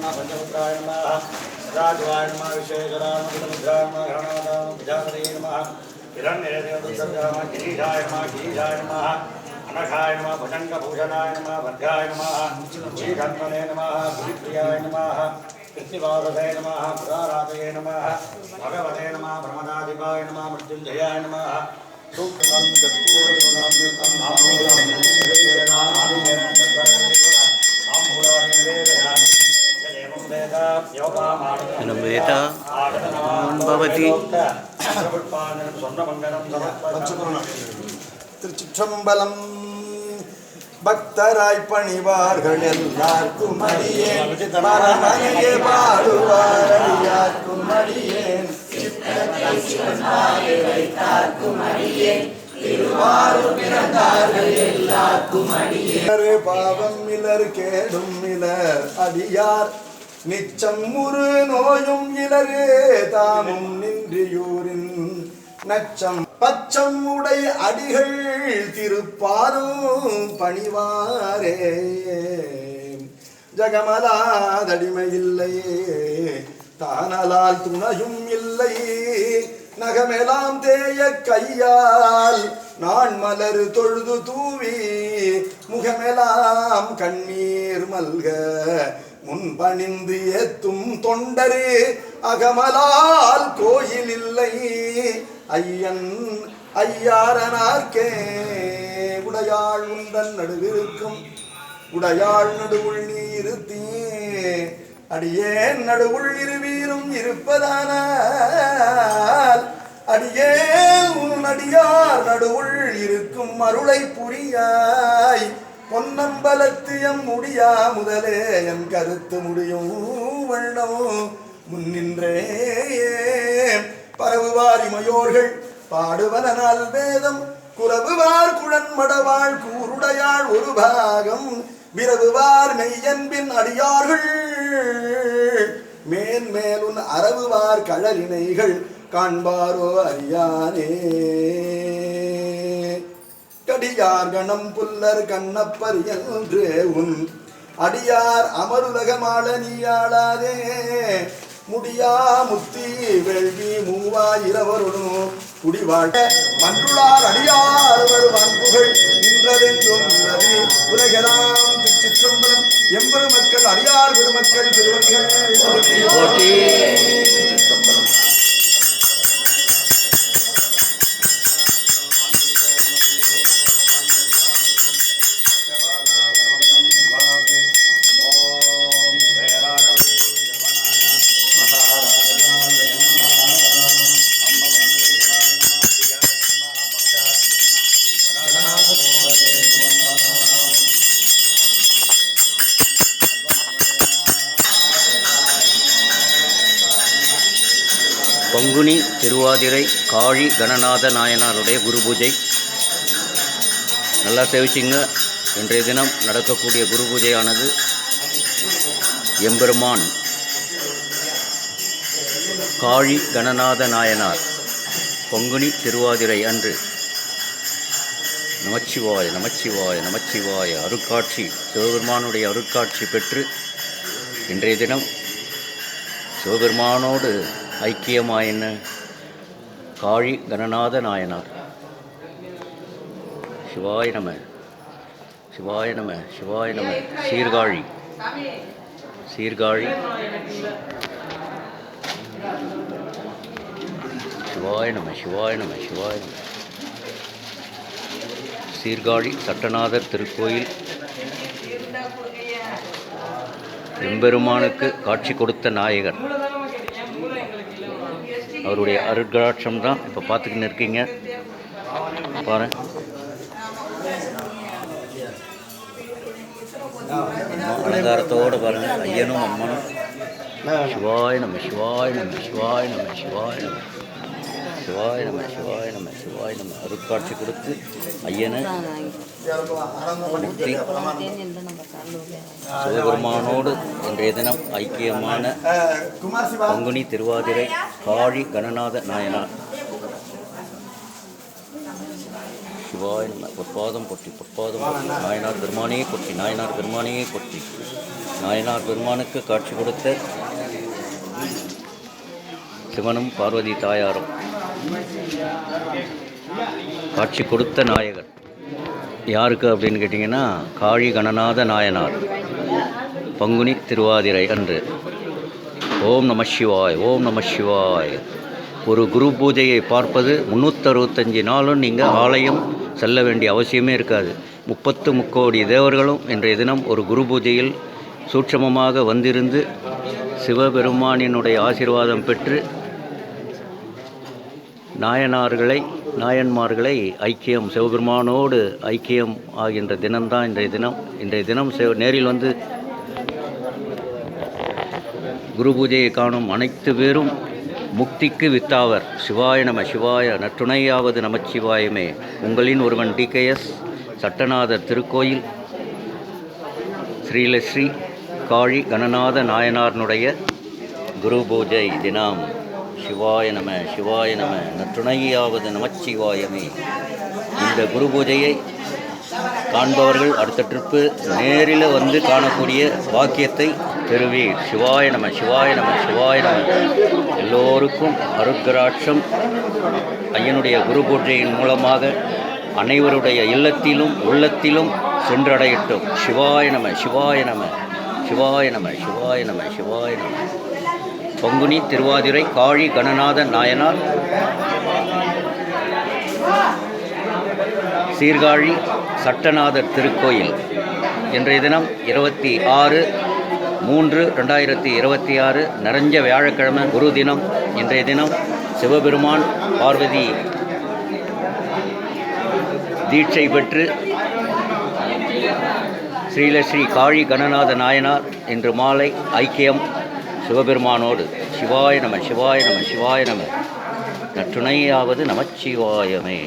नमः पंचपुत्राय नमः राजवाय नमः विश्वेश्वराय नमः समुद्राय नमः गणनाथाय नमः प्रजापतये नमः हिरण्यदेवदत्ताय नमः गिरीशाय नमः अनघाय नमः भुजङ्गभूषणाय नमः भद्राय नमः श्रीधन्वने नमः भूरिप्रियाय नमः कृष्णिवासवे नमः पुरारातये नमः भगवते नमः ब्रह्मदाधिपाय नमः मृत्युञ्जयाय नमः सूक्ष्मं चत्पूर्णमृतं திருச்சிற்றம்பலம். பக்தராய் பணிவார்கள் எல்லாருக்கும் அடியேன் மரமனையே பாடுவார் அடியார்க்கும் அடியேன் பாவம் இலர் கேடும் இலர் அடியார் நிச்சம் முரு நோயும் இலரே தாமும் நின்றியூரின் நச்சம் பச்சம் உடை அடிகள் திருப்பாரும் பணிவாரே ஜகமலாதடிமையில்லையே தானலால் துணையும் இல்லை நகமெலாம் தேய கையால் நான் மலர் தொழுது தூவி முகமெலாம் கண்ணீர் மல்க முன்பணிந்து ஏத்தும் தொண்டரே அகமலால் கோயில் இல்லை ஐயன் ஐயாரனார்க்கே உடையாள் உந்தன் நடுவிருக்கும் உடையாள் நடுவுள் நீ இருத்தே அடியேன் நடுவுள் இருவீரும் இருப்பதானால் அடியேன் உன் அடியார் நடுவுள் இருக்கும் அருளை புரியாய் பொன்னம்பலத்தியம் முடியா முதலே என் கருத்து முடியும் வண்ணம் முன்னின்றே பரவுவார் இமையோர்கள் பாடுவனால் வேதம் குறவுவார் குழன்மடவாள் கூருடையாள் ஒரு பாகம் விரவுவார் மெய்யன்பின் அடியார்கள் மேன்மேலுன் அரவுவார் கழலினைகள் காண்பாரோ அறியானே கடியார் கணம் புல்லர் கண்ணப்பர் என்று உன் அடியார் அமருலகமாள நீயாளாதே முடியா முத்தி வேள்வி மூவாயிரவருடும் குடிவாழ மன்றுளார் அடியார் வருவான் புகழ் நின்றதென்றும் நதி உலகெல்லாம் திருச்சிற்றம்பலம் எம்பெரு மக்கள் அடியார் பெருமக்கள் திருவடிகள் பங்குனி திருவாதிரை காழி கணநாத நாயனாருடைய குரு பூஜை நல்லா சேவிச்சிங்க. இன்றைய தினம் நடக்கக்கூடிய குரு பூஜையானது எம்பெருமான் காழி கணநாத நாயனார் பங்குனி திருவாதிரை அன்று நமச்சிவாய நமச்சிவாய நமச்சிவாய அருட்காட்சி சிவபெருமானுடைய அருட்காட்சி பெற்று இன்றைய தினம் சிவபெருமானோடு ஐக்கியமாயின காழி கணநாத நாயனார். சிவாய நம சிவாய நம சிவாய நம. சீர்காழி சீர்காழி சிவாய நம சிவாய நம சிவாய நம. சீர்காழி சட்டநாதர் திருக்கோயில் எம்பெருமானுக்கு காட்சி கொடுத்த நாயகர். அவருடைய அருட்கடாட்சம் தான் இப்போ பார்த்துக்கின்னு இருக்கீங்க. பாரு அலங்காரத்தோடு பாருங்கள். ஐயனும் அம்மனும் சிவாய நம சிவாய நம சிவாய நம சிவாய நம சிவாய நம சிவாய நம சிவாய நம. அருட்காட்சி கொடுத்து ஐயனை முக்தி சிவபெருமானோடு இன்றைய தினம் ஐக்கியமான பங்குனி திருவாதிரை காழி கணநாத நாயனார். சிவாய நம. பொற்பாதம் பொட்டி பொற்பாதம் பொட்டி நாயனார் பெருமானே பொட்டி நாயனார் பெருமானே பொட்டி. நாயனார் பெருமானுக்கு காட்சி கொடுத்த சிவனும் பார்வதி தாயாரும் காட்சி கொடுத்த நாயகர் யாருக்கு அப்படின்னு கேட்டிங்கன்னா காழி கணநாத நாயனார் பங்குனி திருவாதிரை அன்று. ஓம் நம சிவாய், ஓம் நம சிவாய். ஒரு குரு பூஜையை பார்ப்பது 365 நாளும் நீங்கள் ஆலயம் செல்ல வேண்டிய அவசியமே இருக்காது. 30 கோடி தேவர்களும் இன்றைய தினம் ஒரு குரு பூஜையில் சூட்சமமாக வந்திருந்து சிவபெருமானினுடைய ஆசீர்வாதம் பெற்று நாயன்மார்களை ஐக்கியம் சிவபெருமானோடு ஐக்கியம் ஆகின்ற தினம்தான் இன்றைய தினம் நேரில் வந்து குரு பூஜையை காணும் அனைத்து பேரும் முக்திக்கு வித்தாவர். சிவாய நம சிவாய, நற்றுணையாவது நமச்சிவாயமே. உங்களின் ஒருவன் DKS, சட்டநாதர் திருக்கோயில், ஸ்ரீலஸ்ரீ காழி கணநாத நாயனார்னுடைய குரு பூஜை தினம். சிவாய நம சிவாய நம, நற்றுணையாவது நமச்சிவாயமே. இந்த குரு பூஜையை காண்பவர்கள் அடுத்த ட்ரிப்பு நேரில் வந்து காணக்கூடிய வாக்கியத்தை பெறுவீர். சிவாய நம சிவாய நம சிவாய நம. எல்லோருக்கும் அருட்கராட்சம் ஐயனுடைய குரு பூஜையின் மூலமாக அனைவருடைய இல்லத்திலும் உள்ளத்திலும் சென்றடையட்டும். சிவாய நம சிவாய நம சிவாய நம சிவாய நம சிவாய நம. பங்குனி திருவாதிரை காழி கணநாத நாயனார் சீர்காழி சட்டநாதர் திருக்கோயில். இன்றைய தினம் 26/3/2026 நிறைஞ்ச வியாழக்கிழமை குரு தினம். இன்றைய தினம் சிவபெருமான் பார்வதி தீட்சை பெற்று ஸ்ரீலஸ்ரீ காழி கணநாத நாயனார் இன்று மாலை ஐக்கியம் சிவபெருமானோடு. சிவாய நம சிவாய நம சிவாய நம, நற்றுணையாவது நமச்சிவாயமே.